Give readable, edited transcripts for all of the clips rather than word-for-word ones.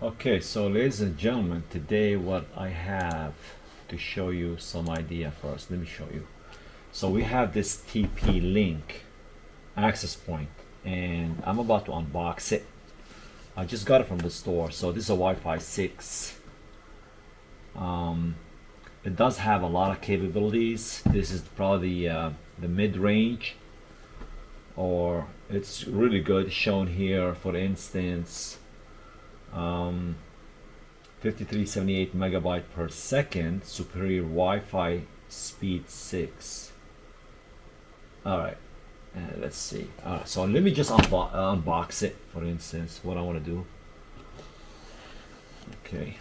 Okay, so ladies and gentlemen, today what I have to show you some idea first. Let me show you. So we have this TP-Link access point, and I'm about to unbox it. I just got it from the store. So this is a Wi-Fi 6. It does have a lot of capabilities. This is probably the mid-range, or it's really good. Shown here, for instance, 5378 megabyte per second, superior Wi-Fi speed 6. Alright, let's see. So let me just unbox it, for instance, what I want to do. Okay.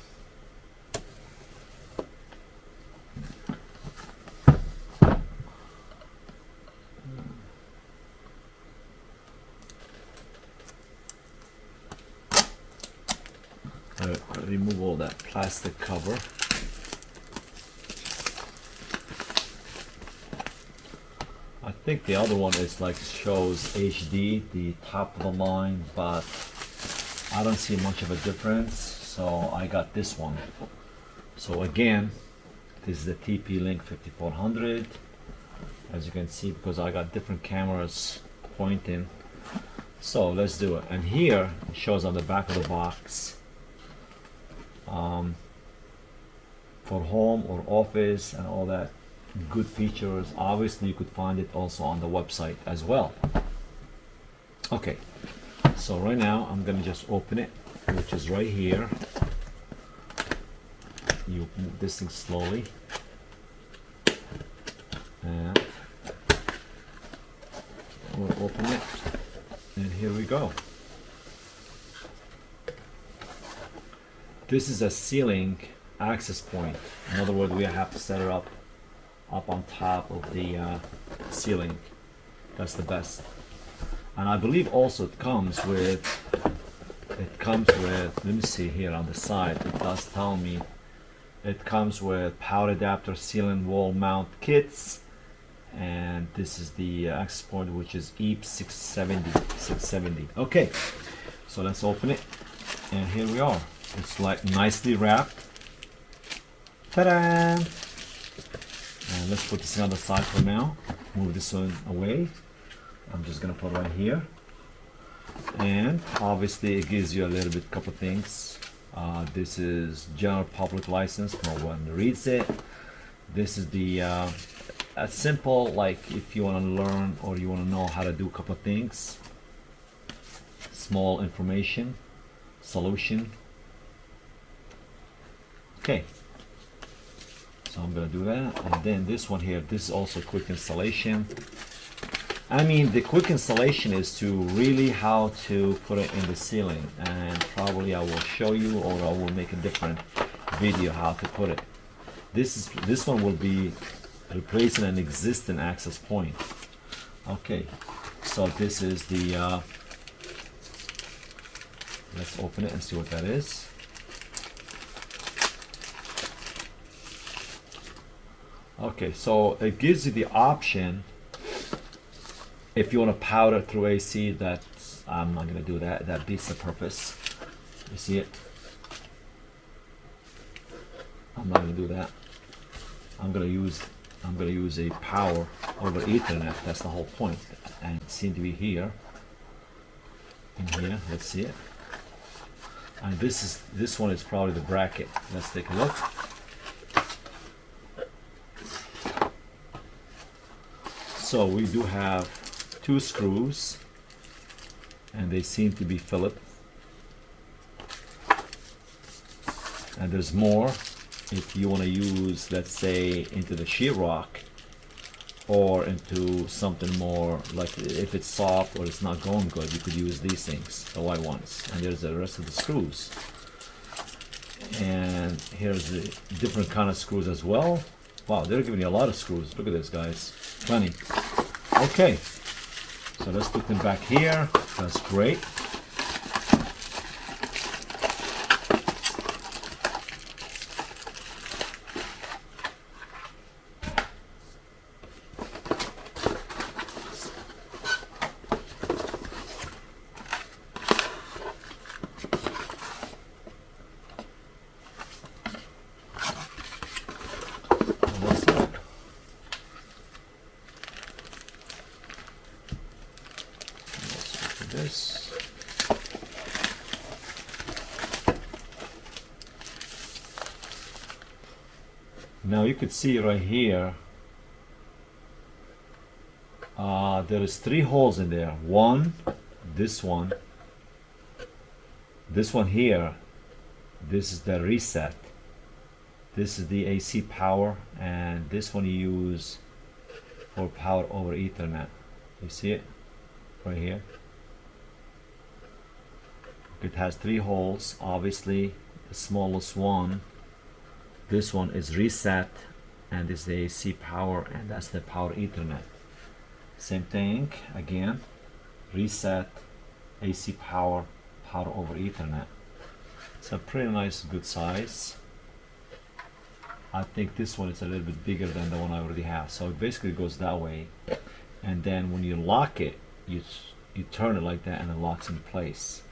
Remove all that plastic cover. I think the other one is like shows HD, the top of the line, but I don't see much of a difference, so I got this one. So again, this is the TP-Link 5400, as you can see, because I got different cameras pointing. So let's do it. And here it shows on the back of the box, for home or office and all that good features. Obviously you could find it also on the website as well. Okay, so right now I'm gonna just open it, which is right here. You move this thing slowly, and we'll open it, and here we go. This is a ceiling access point. In other words, we have to set it up on top of the ceiling. That's the best. And I believe also it comes with, let me see here on the side, it does tell me it comes with power adapter, ceiling wall mount kits, and this is the access point, which is AX5400 AP. Okay, so let's open it, and here we are. It's like nicely wrapped. Ta-da! And let's put this on the side for now. Move this one away. I'm just gonna put it right here. And obviously it gives you a little bit, couple things. This is general public license, no one reads it. This is the a simple, like if you want to learn or you want to know how to do a couple things. Small information, solution. Okay, so I'm gonna do that, and then this one here, this is also quick installation. I mean, the quick installation is to really how to put it in the ceiling, and probably I will show you, or I will make a different video how to put it. This one will be replacing an existing access point. Okay, so this is the let's open it and see what that is. Okay, so it gives you the option if you want to power through AC. That I'm not going to do that. That beats the purpose. You see it? I'm not going to do that. I'm going to use a power over Ethernet. That's the whole point. And it seems to be here. In here, let's see it. And this one is probably the bracket. Let's take a look. So we do have 2 screws, and they seem to be Phillips. And there's more if you want to use, let's say, into the sheetrock, or into something more like if it's soft or it's not going good, you could use these things, the white ones. And there's the rest of the screws. And here's the different kind of screws as well. Wow, they're giving you a lot of screws. Look at this, guys. Plenty. Okay, so let's put them back here. That's great. Now you could see right here, there is 3 holes in there. One, this one here, this is the reset. This is the AC power, and this one you use for power over Ethernet. You see it right here? It has 3 holes. Obviously the smallest one, this one is reset, and this is the AC power, and that's the power Ethernet. Same thing again, reset, AC power, power over Ethernet. It's a pretty nice, good size. I think this one is a little bit bigger than the one I already have. So it basically goes that way, and then when you lock it, you turn it like that and it locks in place.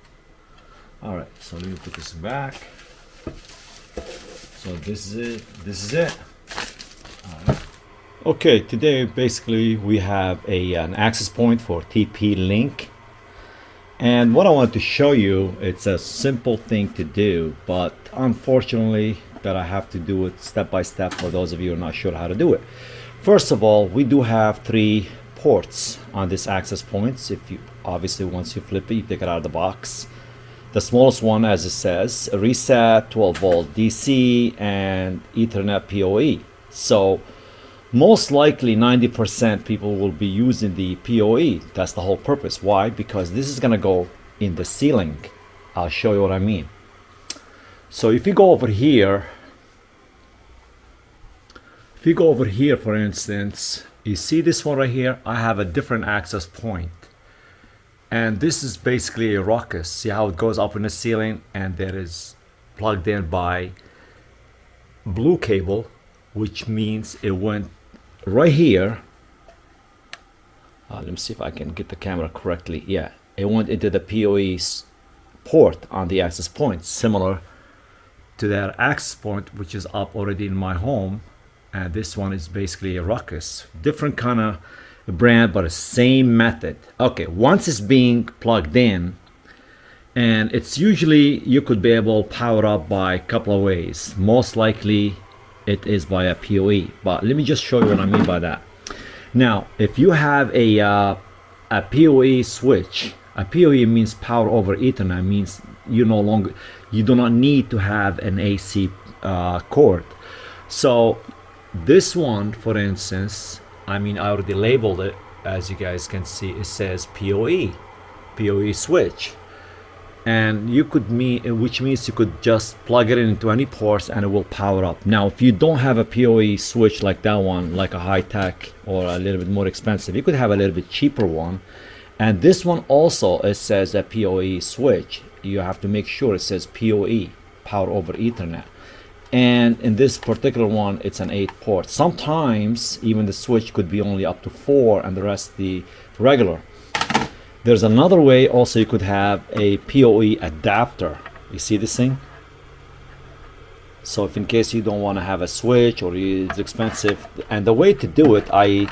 Alright, so let me put this back. So this is it. Alright. Okay, today basically we have an access point for TP-Link, and what I want to show you, it's a simple thing to do, but unfortunately that I have to do it step by step for those of you who are not sure how to do it. First of all, we do have 3 ports on this access points. If you obviously, once you flip it, you take it out of the box. The smallest one, as it says, a reset, 12 volt DC, and Ethernet PoE. So most likely 90% people will be using the PoE. That's the whole purpose. Why? Because this is gonna go in the ceiling. I'll show you what I mean. So if you go over here, for instance, you see this one right here, I have a different access point. And this is basically a ruckus. See how it goes up in the ceiling, and that is plugged in by blue cable, which means it went right here. Let me see if I can get the camera correctly. Yeah, it went into the PoE port on the access point, similar to that access point which is up already in my home. And this one is basically a ruckus, different kind of brand, but the same method. Okay, once it's being plugged in, and it's usually, you could be able to power up by a couple of ways. Most likely it is by a PoE, but let me just show you what I mean by that. Now if you have a PoE switch, a PoE means power over Ethernet, means you do not need to have an AC cord. So this one, for instance, I already labeled it, as you guys can see, it says PoE switch, and which means you could just plug it into any ports and it will power up. Now if you don't have a PoE switch like that one, like a high-tech or a little bit more expensive, you could have a little bit cheaper one. And this one also, it says a PoE switch. You have to make sure it says PoE, power over Ethernet. And in this particular one, it's an 8 port. Sometimes even the switch could be only up to 4 and the rest the regular. There's another way also, you could have a PoE adapter. You see this thing? So if in case you don't want to have a switch or it's expensive, and the way to do it, I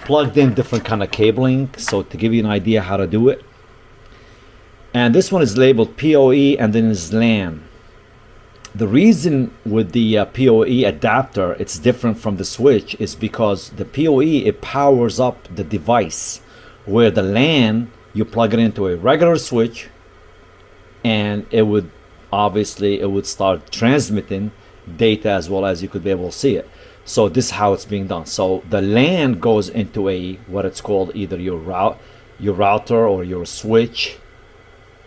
plugged in different kind of cabling, so to give you an idea how to do it. And this one is labeled PoE, and then is LAN. The reason with the PoE adapter it's different from the switch is because the PoE, it powers up the device, where the LAN, you plug it into a regular switch and it would start transmitting data as well as you could be able to see it. So this is how it's being done. So the LAN goes into what it's called either your router or your switch,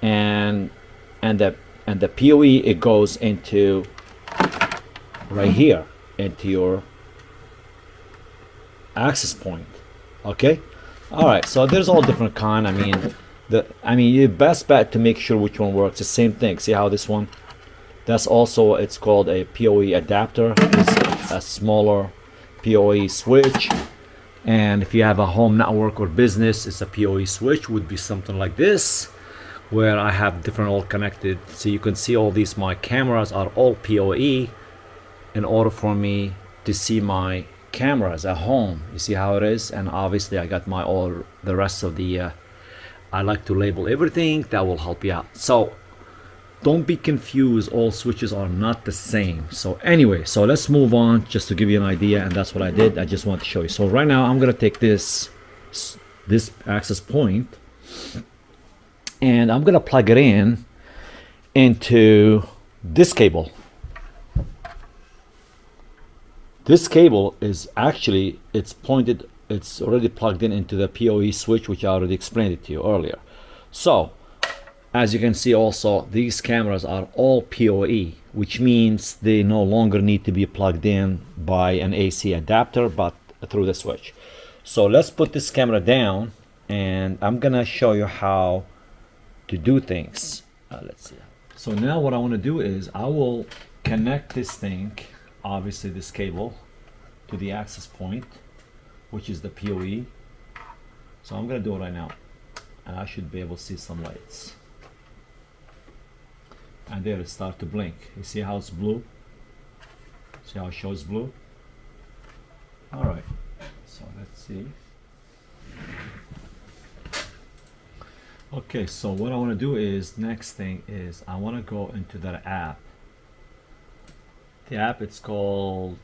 and the PoE, it goes into right here into your access point. Okay, all right, so there's all different kind. Your best bet to make sure which one works, the same thing. See how this one, that's also, it's called a PoE adapter. It's a smaller PoE switch. And if you have a home network or business, it's a PoE switch, would be something like this, where I have different all connected. So you can see all these, my cameras are all PoE in order for me to see my cameras at home. You see how it is? And obviously I got the rest of the I like to label everything that will help you out. So don't be confused, all switches are not the same. So anyway, so let's move on just to give you an idea, and that's what I did. I just want to show you. So right now I'm gonna take this access point and I'm gonna plug it in into this cable. This cable is actually, it's already plugged in into the PoE switch, which I already explained it to you earlier. So as you can see also, these cameras are all PoE, which means they no longer need to be plugged in by an AC adapter, but through the switch. So let's put this camera down and I'm gonna show you how to do things. Let's see. So now what I want to do is I will connect this thing, obviously this cable, to the access point, which is the PoE. So I'm gonna do it right now, and I should be able to see some lights. And there it starts to blink. You see how it's blue? See how it shows blue? All right, so let's see. Okay, so what I want to do is, next thing is I want to go into that app. The app, it's called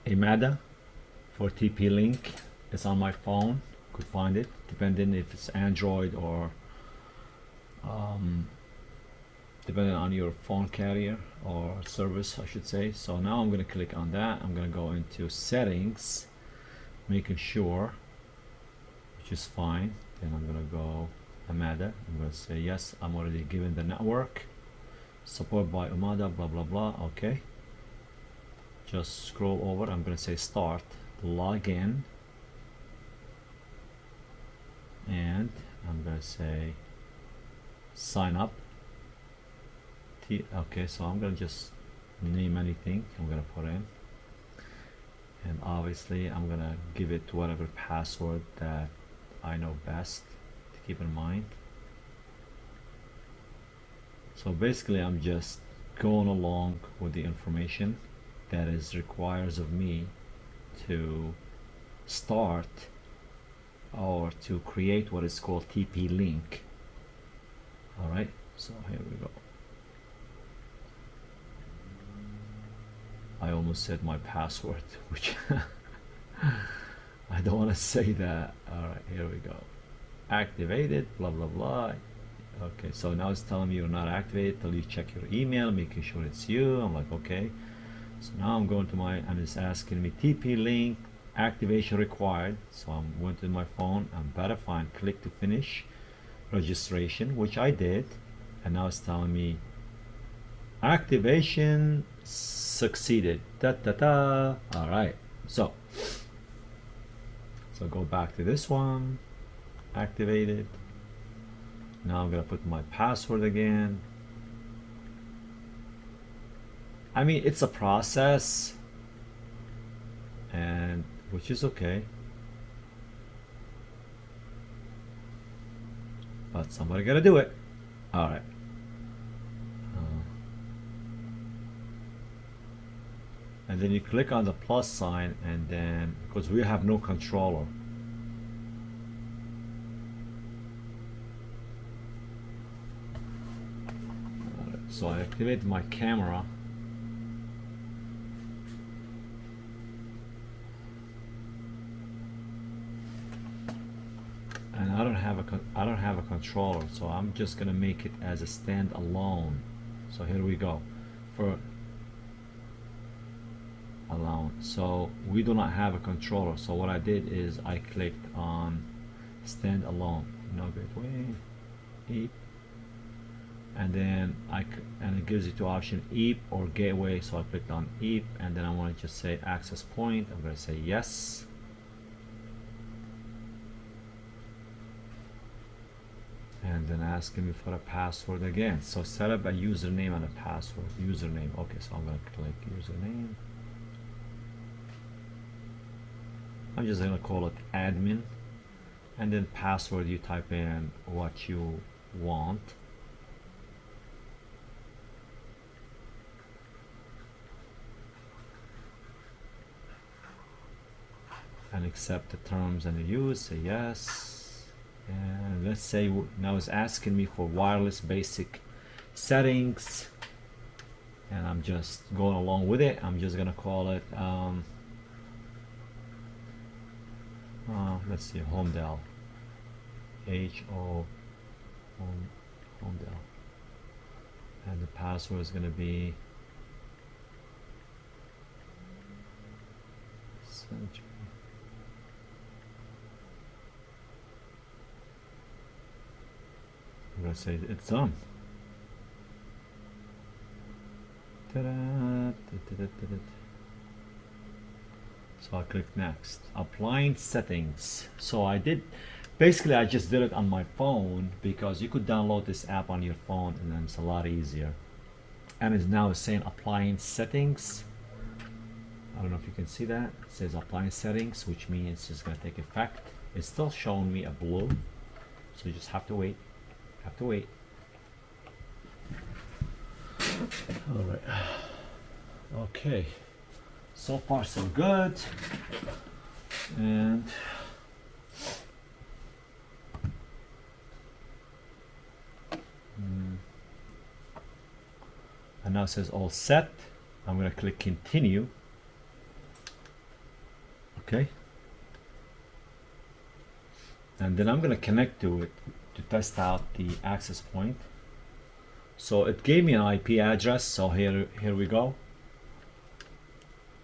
Omada for TP-Link. It's on my phone. You could find it, depending if it's Android or depending on your phone carrier or service, I should say. So now I'm going to click on that. I'm going to go into settings, making sure, which is fine. Then I'm going to go Omada. I'm going to say yes, I'm already given the network, support by Omada, blah blah blah. Okay, just scroll over. I'm going to say start, log in, and I'm going to say sign up. Okay, so I'm going to just name anything I'm going to put in, and obviously I'm going to give it whatever password that I know best to keep in mind. So basically I'm just going along with the information that is requires of me to start or to create what is called TP-Link. Alright, so here we go. I almost said my password, which I don't want to say that. Alright, here we go. Activated, blah blah blah. Okay, so now it's telling me you're not activated till you check your email, making sure it's you. I'm like, okay. So now I'm going to and it's asking me TP-Link activation required. So I'm going to my phone, I'm verify and click to finish registration, which I did, and now it's telling me activation succeeded. Da da da. All right, so go back to this one, activated. Now I'm gonna put my password again. I mean, it's a process, and which is okay, but somebody gotta do it. All right. And then you click on the plus sign, and then because we have no controller, so I activate my camera, and I don't have a controller, so I'm just gonna make it as a standalone. So here we go for alone. So we do not have a controller, so what I did is I clicked on standalone, no gateway, EAP, and then and it gives you two options, EAP or gateway. So I clicked on EAP, and then I want to just say access point. I'm going to say yes, and then asking me for a password again. So set up a username and a password. Username. Okay, so I'm going to click username. I'm just gonna call it admin, and then password, you type in what you want. And accept the terms and the use, say yes. And let's say now it's asking me for wireless basic settings, and I'm just going along with it. I'm just gonna call it let's see, Homedel, H-O, Homedel, and the password is gonna be Century. I'm gonna say it's done. So I click next. Applying settings. So I just did it on my phone, because you could download this app on your phone and then it's a lot easier. And it's now saying applying settings. I don't know if you can see that. It says applying settings, which means it's gonna take effect. It's still showing me a blue, so you just have to wait. All right. Okay. So far so good. And now it says all set. I'm going to click continue. Okay. And then I'm going to connect to it to test out the access point. So it gave me an IP address. So here we go.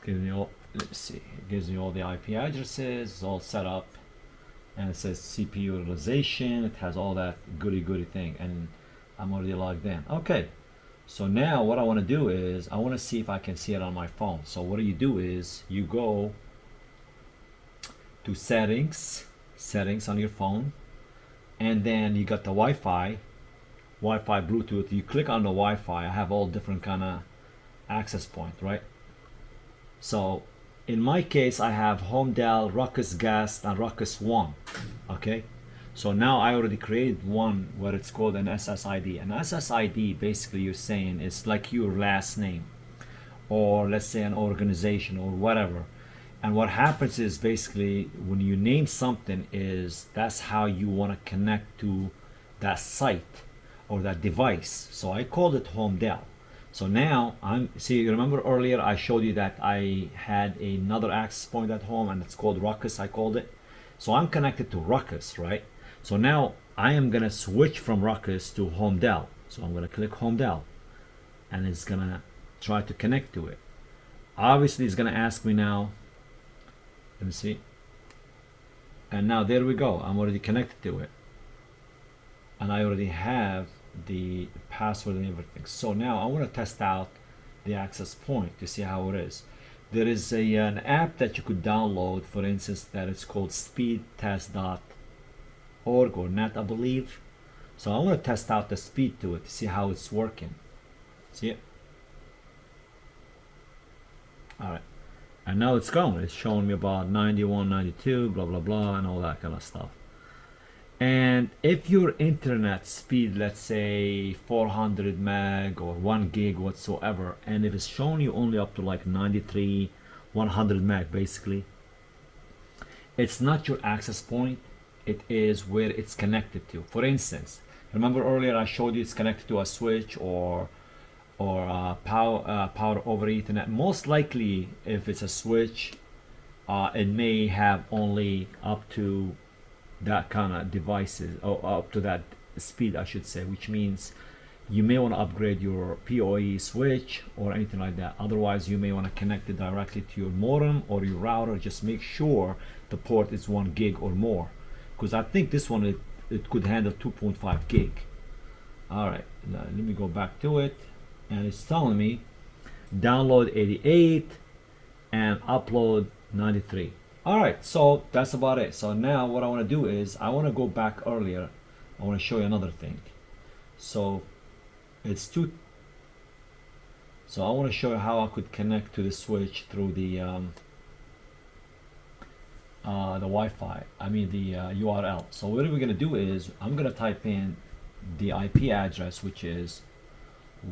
Let's see. It gives me all the IP addresses. It's all set up, and it says CPU utilization. It has all that goody thing, and I'm already logged in. Okay. So now what I want to do is I want to see if I can see it on my phone. So what you do is you go to settings on your phone, and then you got the Wi-Fi, Bluetooth. You click on the Wi-Fi. I have all different kind of access point, right? So in my case, I have Homedel, Ruckus Guest, and Ruckus One. Okay. So now I already created one where it's called an SSID. An SSID, basically you're saying it's like your last name, or let's say an organization or whatever. And what happens is basically when you name something, is that's how you want to connect to that site or that device. So I called it Homedel. So now you remember earlier I showed you that I had another access point at home, and it's called Ruckus, I called it. So I'm connected to Ruckus, right? So now I am gonna switch from Ruckus to Homedel. So I'm gonna click Homedel, and it's gonna try to connect to it. Obviously it's gonna ask me now, let me see. And now there we go, I'm already connected to it. And I already have the password and everything. So now I want to test out the access point to see how it is. There is an app that you could download, for instance, that is called speedtest.org or net, I believe. So I want to test out the speed to it to see how it's working. See it? Alright. And now it's going. It's showing me about 91, 92, blah blah blah, and all that kind of stuff. And if your internet speed, let's say 400 meg or 1 gig whatsoever, and if it's showing you only up to like 93, 100 meg basically, it's not your access point, it is where it's connected to. For instance, remember earlier I showed you it's connected to a switch or power over Ethernet. Most likely if it's a switch, it may have only up to that kind of devices, or up to that speed I should say, which means you may want to upgrade your PoE switch or anything like that. Otherwise you may want to connect it directly to your modem or your router. Just make sure the port is 1 gig or more, because I think this one it could handle 2.5 gig. Alright, let me go back to it, and it's telling me download 88 and upload 93. Alright, so that's about it. So now what I want to do is I want to go back earlier. I want to show you another thing. So it's so I want to show you how I could connect to the switch through the Wi-Fi, I mean the URL. So what we're going to do is I'm going to type in the IP address, which is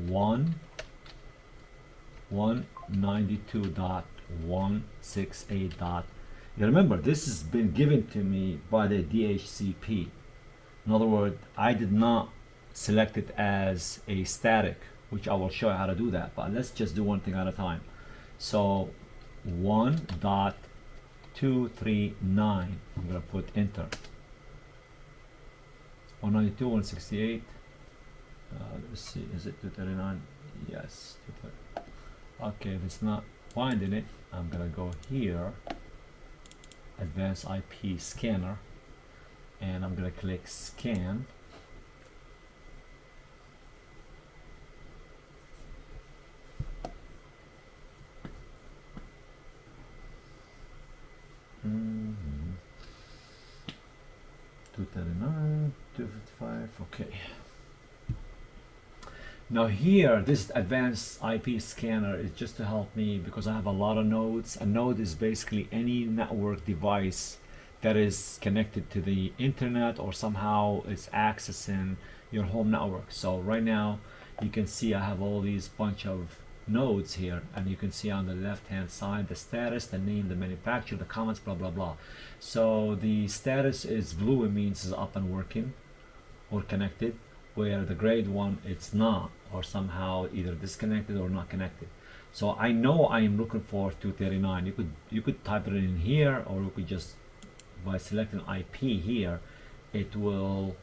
192.168. Now remember, this has been given to me by the DHCP. In other words, I did not select it as a static, which I will show you how to do that, but let's just do one thing at a time. So 1.239, I'm gonna put enter. 192, 168, let's see, is it 239? Yes, 239. Okay, if it's not finding it, I'm gonna go here, advanced IP scanner, and I'm gonna click scan. Mm-hmm. 239, 255, okay. Now here, this advanced IP scanner is just to help me because I have a lot of nodes. A node is basically any network device that is connected to the internet or somehow it's accessing your home network. So right now, you can see I have all these bunch of nodes here, and you can see on the left hand side the status, the name, the manufacturer, the comments, blah blah blah. So the status is blue, it means it's up and working or connected, where the grade one it's not, or somehow either disconnected or not connected. So I know I am looking for 239. You could type it in here, or you could just by selecting IP here, it will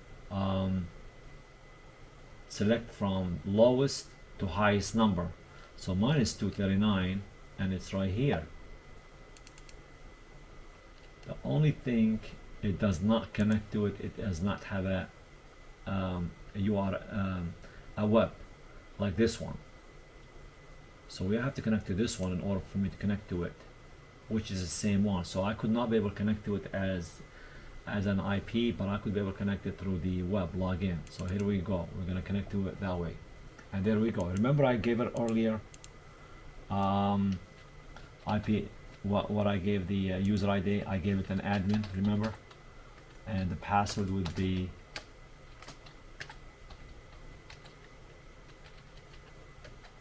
select from lowest to highest number. So mine is 239 and it's right here. The only thing it does not connect to it, it does not have a web like this one. So we have to connect to this one in order for me to connect to it, which is the same one. So I could not be able to connect to it as an IP, but I could be able to connect it through the web login. So here we go. We're gonna connect to it that way. And there we go. Remember I gave it earlier IP, what I gave the user ID, I gave it an admin, remember? And the password would be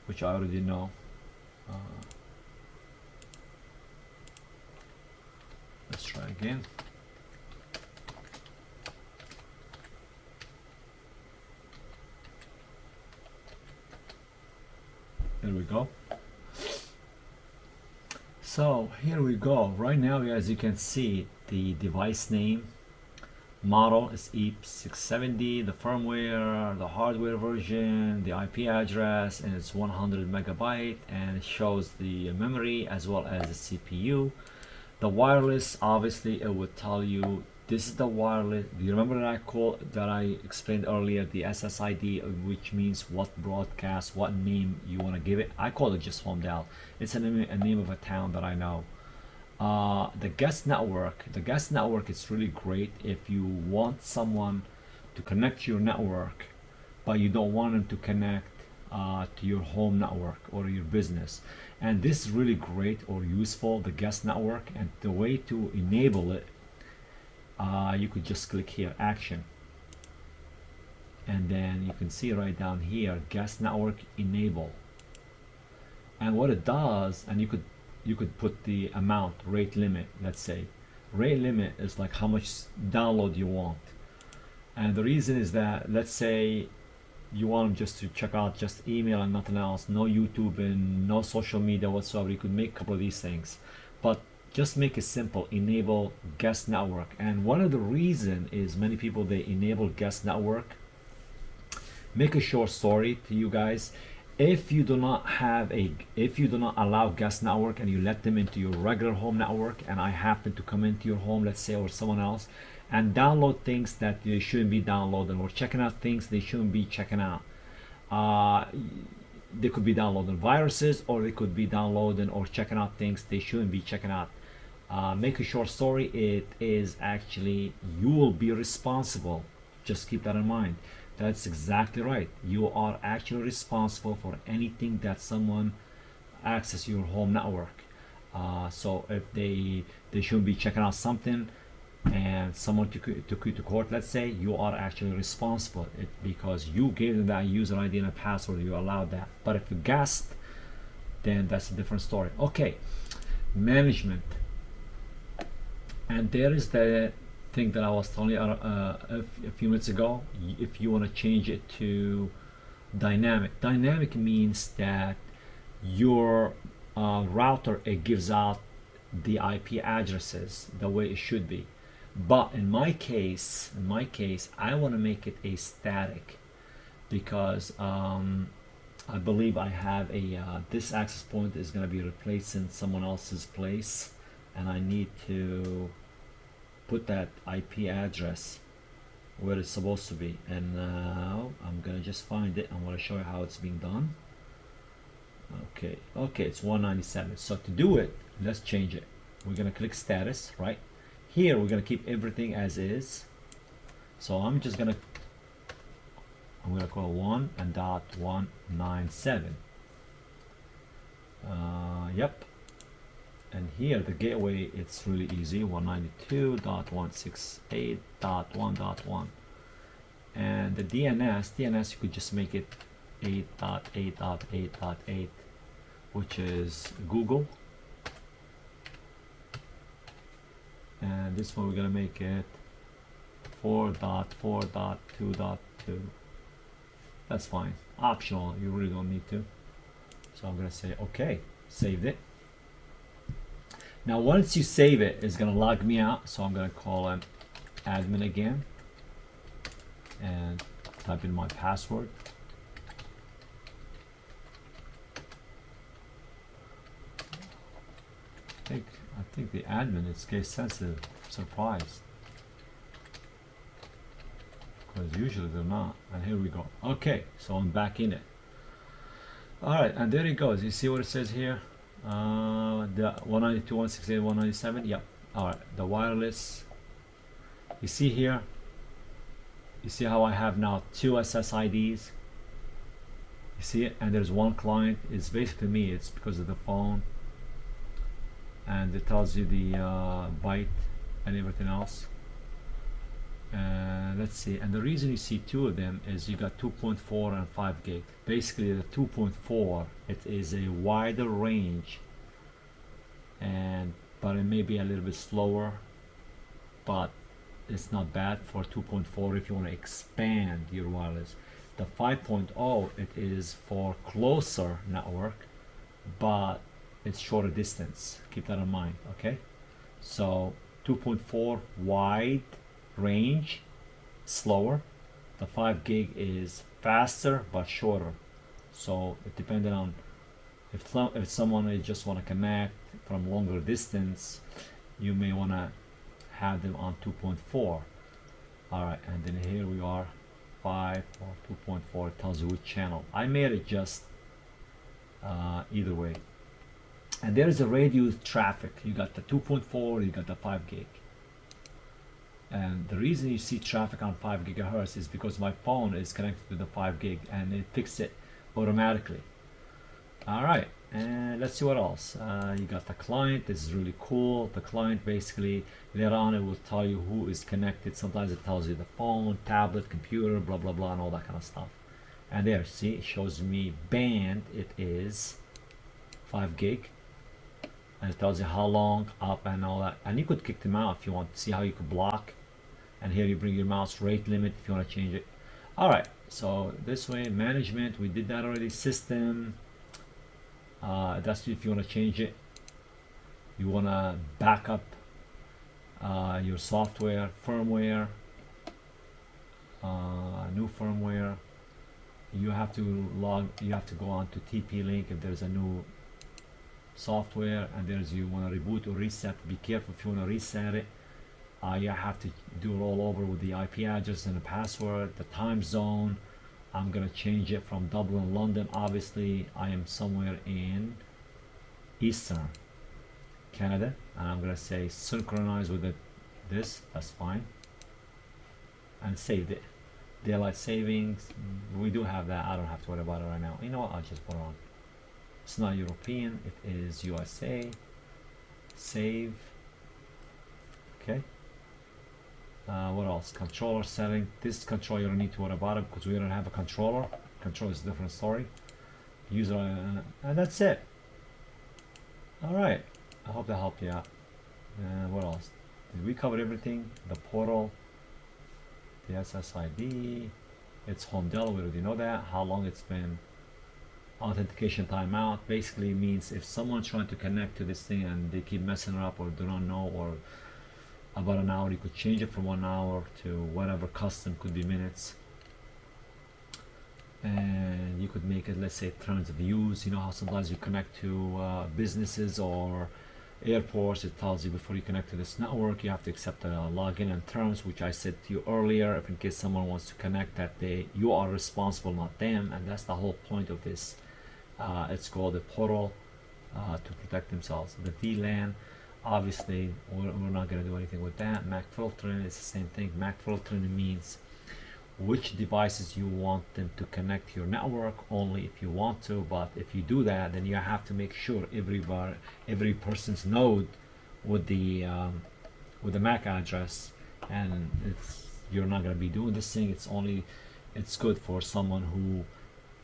which I already know. Let's try again. There we go. So here we go. Right now, as you can see, the device name, model is AX5400, the firmware, the hardware version, the IP address, and it's 100 megabyte, and it shows the memory as well as the CPU. The wireless, obviously, it would tell you this is the wireless. Do you remember that I explained earlier, the SSID, which means what broadcast, what name you want to give it? I call it just home dial. It's a name of a town that I know. The guest network is really great if you want someone to connect to your network, but you don't want them to connect to your home network or your business. And this is really great or useful, the guest network. And the way to enable it, you could just click here, action, and then you can see right down here, guest network enable. And what it does, and you could put the amount, rate limit. Let's say rate limit is like how much download you want. And the reason is that, let's say you want them just to check out just email and nothing else, no YouTube and no social media whatsoever. You could make a couple of these things, but just make it simple, enable guest network. And one of the reason is many people, they enable guest network. Make a short story to you guys. If you do not allow guest network and you let them into your regular home network, and I happen to come into your home, let's say, or someone else, and download things that they shouldn't be downloading, or checking out things they shouldn't be checking out. They could be downloading viruses, or they could be downloading or checking out things they shouldn't be checking out. Make a short story, it is actually, you will be responsible. Just keep that in mind. That's exactly right. You are actually responsible for anything that someone access your home network. So if they shouldn't be checking out something and someone took you to court, let's say, you are actually responsible because you gave them that user ID and a password, you allowed that. But if you guessed, then that's a different story. Okay, management. And there is the thing that I was telling you a few minutes ago. If you want to change it to dynamic means that your router, it gives out the IP addresses the way it should be. But in my case, I want to make it a static, because I believe I have a this access point is going to be replaced in someone else's place, and I need to put that IP address where it's supposed to be. And now I'm gonna just find it. I'm gonna show you how it's being done. Okay, it's 197. So to do it, let's change it. We're gonna click status, right? Here we're gonna keep everything as is. So I'm gonna call 1 and dot 197. Yep. And here the gateway, it's really easy, 192.168.1.1. And the DNS you could just make it 8.8.8.8, which is Google. And this one we're gonna make it 4.4.2.2. That's fine, optional, you really don't need to. So I'm gonna say okay, saved it. Now once you save it, it's gonna log me out, so I'm gonna call an admin again and type in my password. I think the admin is case sensitive. I'm surprised, because usually they're not. And here we go. Okay, so I'm back in it. All right, and there it goes. You see what it says here? The 192.168.197. Yep. All right, the wireless. You see here, you see how I have now 2 SSIDs. You see it? And there's one client. It's basically me. It's because of the phone, and it tells you the byte and everything else. Let's see, and the reason you see 2 of them is you got 2.4 and 5 gig. Basically the 2.4, it is a wider range, but it may be a little bit slower, but it's not bad for 2.4 if you want to expand your wireless. The 5.0, it is for closer network, but it's shorter distance. Keep that in mind, okay? So 2.4 wide range, slower. The 5 gig is faster but shorter. So it depending on if someone just want to connect from longer distance, you may want to have them on 2.4. all right, and then here we are 5 or 2.4. It tells you which channel. I made it just either way. And there is a radio traffic. You got the 2.4, you got the 5 gig. And the reason you see traffic on 5 gigahertz is because my phone is connected to the 5 gig and it fixed it automatically. All right, and let's see what else. You got the client. This is really cool. The client, basically later on it will tell you who is connected. Sometimes it tells you the phone, tablet, computer, blah blah blah, and all that kind of stuff. And there, see, it shows me band. It is 5 gig. And it tells you how long up and all that. And you could kick them out if you want to see how you could block. And here you bring your mouse rate limit if you want to change it. All right, so this way, management, we did that already. System, that's if you want to change it. You want to back up your software, firmware, new firmware. You have to go on to TP-Link if there's a new software, and there's you want to reboot or reset. Be careful if you want to reset it. You have to do it all over with the IP address and the password, the time zone. I'm gonna change it from Dublin, London. Obviously, I am somewhere in Eastern Canada, and I'm gonna say synchronize with this. That's fine, and saved it. Daylight savings, we do have that. I don't have to worry about it right now. You know what? I'll just put it on. It's not European, it is USA. Save. Okay. What else? Controller setting. This controller you don't need to worry about it because we don't have a controller. Controller is a different story. User, and that's it. Alright. I hope that helped you out. What else? Did we cover everything? The portal, the SSID, it's home Delaware, we already know that. How long it's been. Authentication timeout basically means if someone's trying to connect to this thing and they keep messing up or do not know, or about an hour, you could change it from 1 hour to whatever custom, could be minutes. And you could make it, let's say, terms of use. You know how sometimes you connect to businesses or airports, it tells you before you connect to this network you have to accept a login and terms, which I said to you earlier, if in case someone wants to connect, that you are responsible, not them. And that's the whole point of this. It's called a portal to protect themselves. The VLAN, obviously we're not going to do anything with that. MAC filtering is the same thing. MAC filtering means which devices you want them to connect to your network only if you want to, but if you do that, then you have to make sure every person's node with the MAC address, and you're not going to be doing this thing. It's good for someone who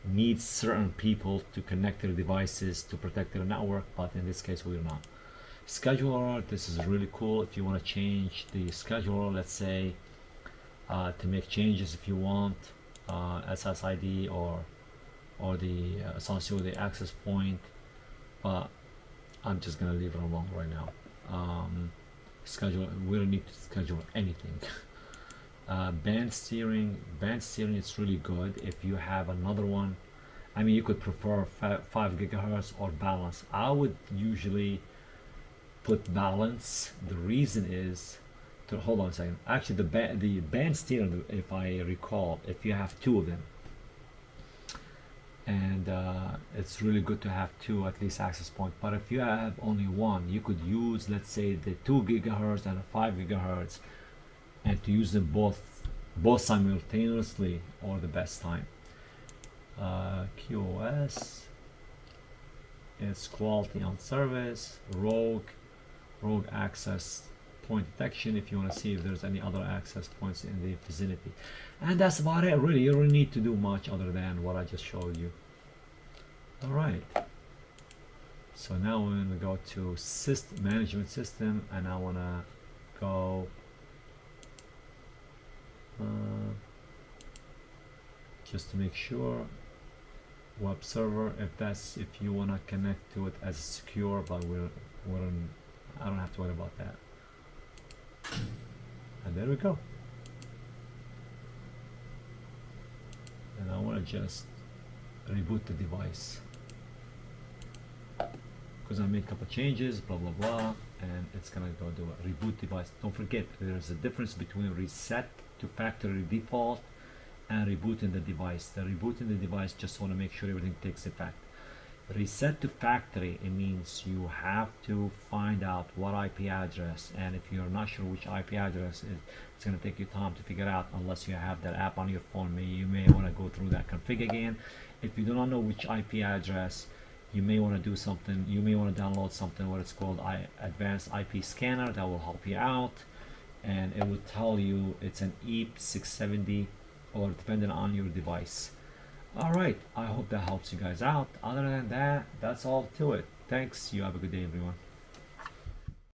needs certain people to connect their devices to protect their network, but in this case we're not. Scheduler, this is really cool. If you want to change the scheduler, let's say to make changes if you want, SSID or the associated with the access point, but I'm just gonna leave it alone right now. Schedule, we don't need to schedule anything. Band steering, it's really good. If you have another one, I mean, you could prefer 5 gigahertz or balance. I would usually put balance. The reason is, hold on a second. Actually, the band steering, if I recall, if you have 2 of them, and it's really good to have 2 at least access point. But if you have only 1, you could use, let's say, the 2 gigahertz and a 5 gigahertz, and to use them both simultaneously, or the best time. QoS, it's quality on service. Rogue access point detection, if you want to see if there's any other access points in the vicinity. And that's about it, really. You don't need to do much other than what I just showed you. All right, so now we're going to go to management system, and I want to go just to make sure, web server, if you want to connect to it as secure, but I don't have to worry about that. And there we go. And I want to just reboot the device because I made a couple changes, blah blah blah, and it's gonna go do a reboot device. Don't forget, there's a difference between reset to factory default and rebooting the device. The rebooting the device, just want to make sure everything takes effect. Reset to factory, it means you have to find out what IP address, and if you're not sure which IP address it's going to take you time to figure out, unless you have that app on your phone. You may want to go through that config again. If you do not know which IP address, you may want to do something. You may want to download something what it's called advanced IP scanner, that will help you out, and it will tell you it's an AX5400 or depending on your device. Alright, I hope that helps you guys out. Other than that, that's all to it. Thanks. You have a good day, everyone.